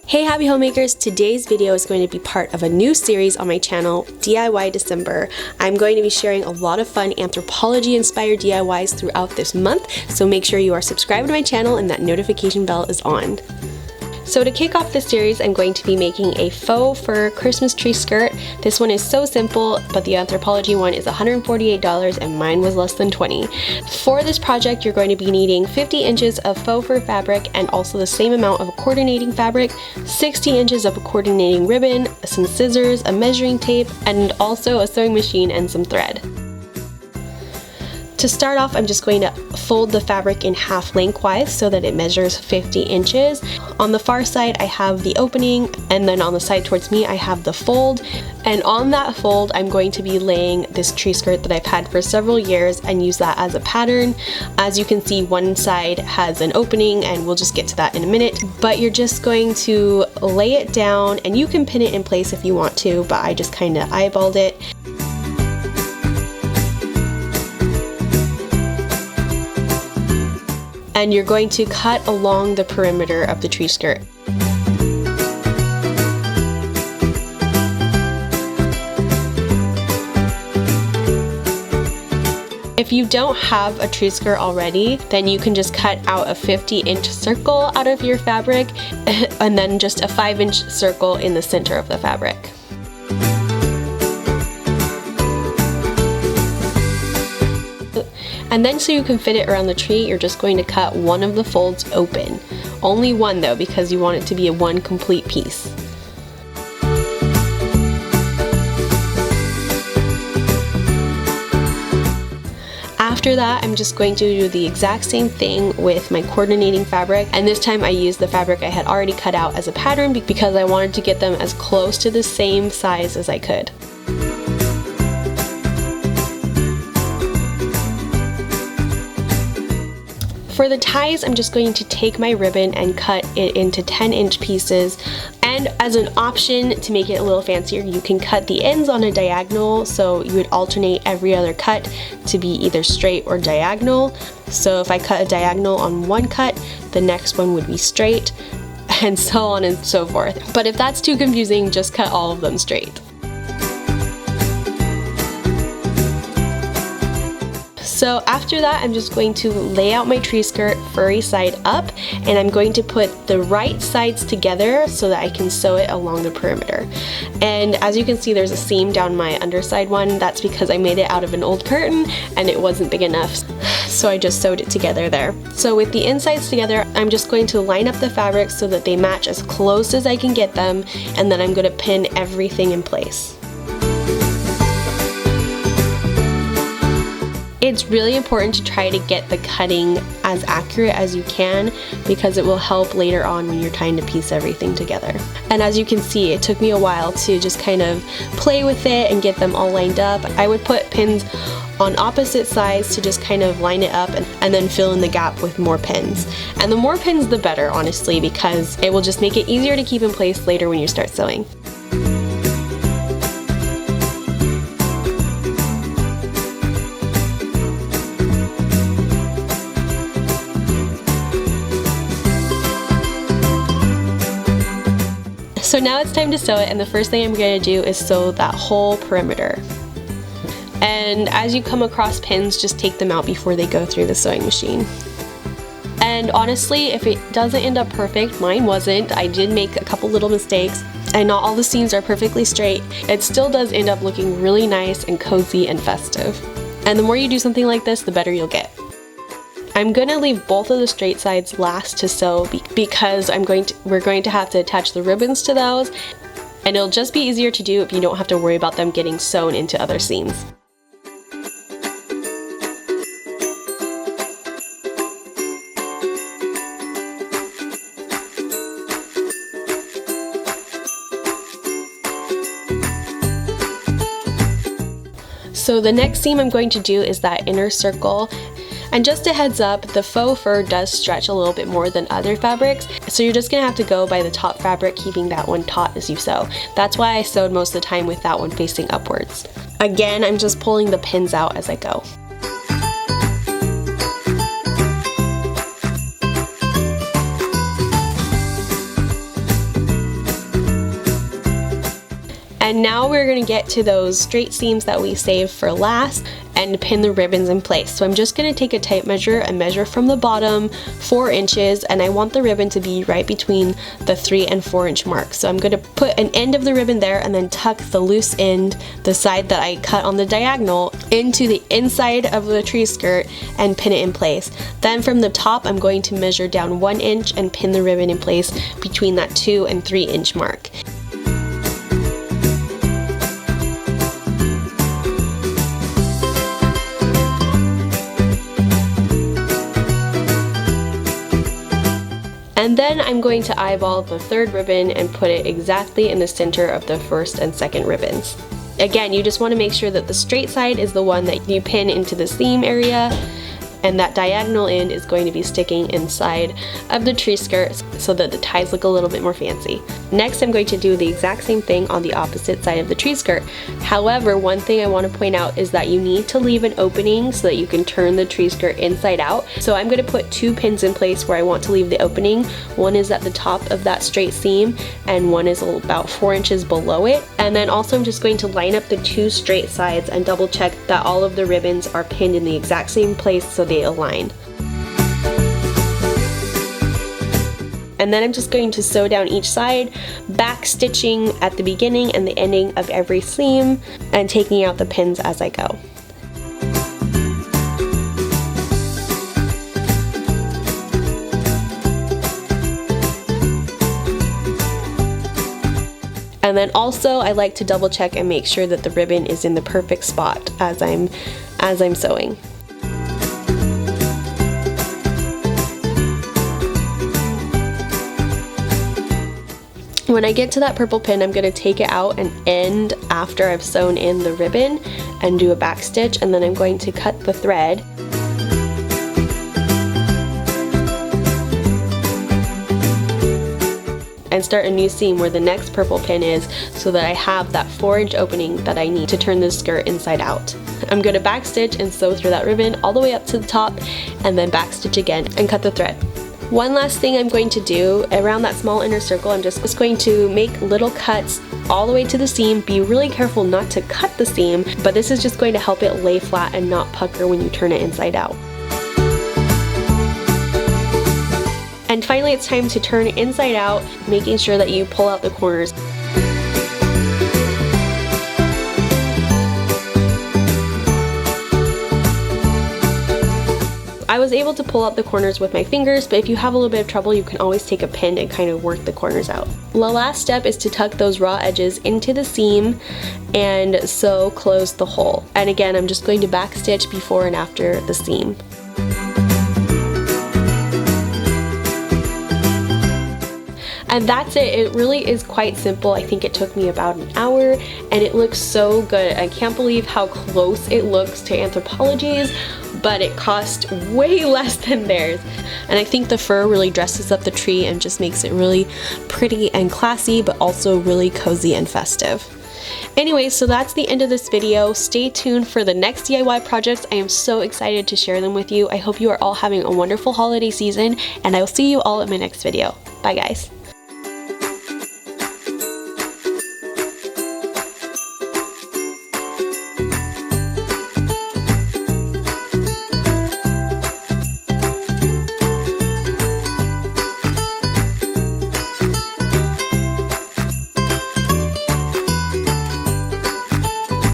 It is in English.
Hey Happy Homemakers! Today's video is going to be part of a new series on my channel, DIY December. I'm going to be sharing a lot of fun Anthropologie inspired DIYs throughout this month, so make sure you are subscribed to my channel and that notification bell is on. So to kick off this series, I'm going to be making a faux fur Christmas tree skirt. This one is so simple, but the Anthropologie one is $148 and mine was less than $20. For this project, you're going to be needing 50 inches of faux fur fabric and also the same amount of coordinating fabric, 60 inches of coordinating ribbon, some scissors, a measuring tape, and also a sewing machine and some thread. To start off, I'm just going to fold the fabric in half lengthwise so that it measures 50 inches. On the far side, I have the opening, and then on the side towards me, I have the fold. And on that fold, I'm going to be laying this tree skirt that I've had for several years and use that as a pattern. As you can see, one side has an opening, and we'll just get to that in a minute. But you're just going to lay it down, and you can pin it in place if you want to, but I just kind of eyeballed it. And you're going to cut along the perimeter of the tree skirt. If you don't have a tree skirt already, then you can just cut out a 50-inch circle out of your fabric and then just a 5-inch circle in the center of the fabric. And then so you can fit it around the tree, you're just going to cut one of the folds open. Only one though, because you want it to be a one complete piece. After that, I'm just going to do the exact same thing with my coordinating fabric, and this time I used the fabric I had already cut out as a pattern because I wanted to get them as close to the same size as I could. For the ties, I'm just going to take my ribbon and cut it into 10-inch pieces. And as an option to make it a little fancier, you can cut the ends on a diagonal, so you would alternate every other cut to be either straight or diagonal. So if I cut a diagonal on one cut, the next one would be straight, and so on and so forth. But if that's too confusing, just cut all of them straight. So after that, I'm just going to lay out my tree skirt furry side up, and I'm going to put the right sides together so that I can sew it along the perimeter. And as you can see, there's a seam down my underside one. That's because I made it out of an old curtain and it wasn't big enough, so I just sewed it together there. So with the insides together, I'm just going to line up the fabric so that they match as close as I can get them, and then I'm going to pin everything in place. It's really important to try to get the cutting as accurate as you can because it will help later on when you're trying to piece everything together. And as you can see, it took me a while to just kind of play with it and get them all lined up. I would put pins on opposite sides to just kind of line it up and then fill in the gap with more pins. And the more pins the better, honestly, because it will just make it easier to keep in place later when you start sewing. So now it's time to sew it, and the first thing I'm going to do is sew that whole perimeter. And as you come across pins, just take them out before they go through the sewing machine. And honestly, if it doesn't end up perfect, mine wasn't. I did make a couple little mistakes, and not all the seams are perfectly straight. It still does end up looking really nice and cozy and festive. And the more you do something like this, the better you'll get. I'm going to leave both of the straight sides last to sew because we're going to have to attach the ribbons to those, and it'll just be easier to do if you don't have to worry about them getting sewn into other seams. So the next seam I'm going to do is that inner circle. And just a heads up, the faux fur does stretch a little bit more than other fabrics, so you're just gonna have to go by the top fabric, keeping that one taut as you sew. That's why I sewed most of the time with that one facing upwards. Again, I'm just pulling the pins out as I go. And now we're gonna get to those straight seams that we saved for last and pin the ribbons in place. So I'm just gonna take a tape measure and measure from the bottom 4 inches, and I want the ribbon to be right between the 3 and 4 inch mark. So I'm gonna put an end of the ribbon there and then tuck the loose end, the side that I cut on the diagonal, into the inside of the tree skirt and pin it in place. Then from the top, I'm going to measure down 1 inch and pin the ribbon in place between that 2 and 3 inch mark. And then I'm going to eyeball the 3rd ribbon and put it exactly in the center of the 1st and 2nd ribbons. Again, you just want to make sure that the straight side is the one that you pin into the seam area, and that diagonal end is going to be sticking inside of the tree skirt so that the ties look a little bit more fancy. Next, I'm going to do the exact same thing on the opposite side of the tree skirt. However, one thing I want to point out is that you need to leave an opening so that you can turn the tree skirt inside out. So I'm going to put 2 pins in place where I want to leave the opening. One is at the top of that straight seam and one is about 4 inches below it. And then also I'm just going to line up the 2 straight sides and double check that all of the ribbons are pinned in the exact same place so they align. And then I'm just going to sew down each side, back stitching at the beginning and the ending of every seam and taking out the pins as I go. And then also I like to double check and make sure that the ribbon is in the perfect spot as I'm sewing. When I get to that purple pin, I'm going to take it out and end after I've sewn in the ribbon and do a back stitch, and then I'm going to cut the thread. And start a new seam where the next purple pin is so that I have that 4 inch opening that I need to turn this skirt inside out. I'm going to back stitch and sew through that ribbon all the way up to the top and then back stitch again and cut the thread. One last thing I'm going to do around that small inner circle, I'm just going to make little cuts all the way to the seam. Be really careful not to cut the seam, but this is just going to help it lay flat and not pucker when you turn it inside out. And finally, it's time to turn it inside out, making sure that you pull out the corners. I was able to pull out the corners with my fingers, but if you have a little bit of trouble, you can always take a pin and kind of work the corners out. The last step is to tuck those raw edges into the seam and sew close the hole. And again, I'm just going to back stitch before and after the seam. And that's it. It really is quite simple. I think it took me about an hour and it looks so good. I can't believe how close it looks to Anthropologie's, but it cost way less than theirs. And I think the fur really dresses up the tree and just makes it really pretty and classy, but also really cozy and festive. Anyway, so that's the end of this video. Stay tuned for the next DIY projects. I am so excited to share them with you. I hope you are all having a wonderful holiday season, and I will see you all in my next video. Bye guys.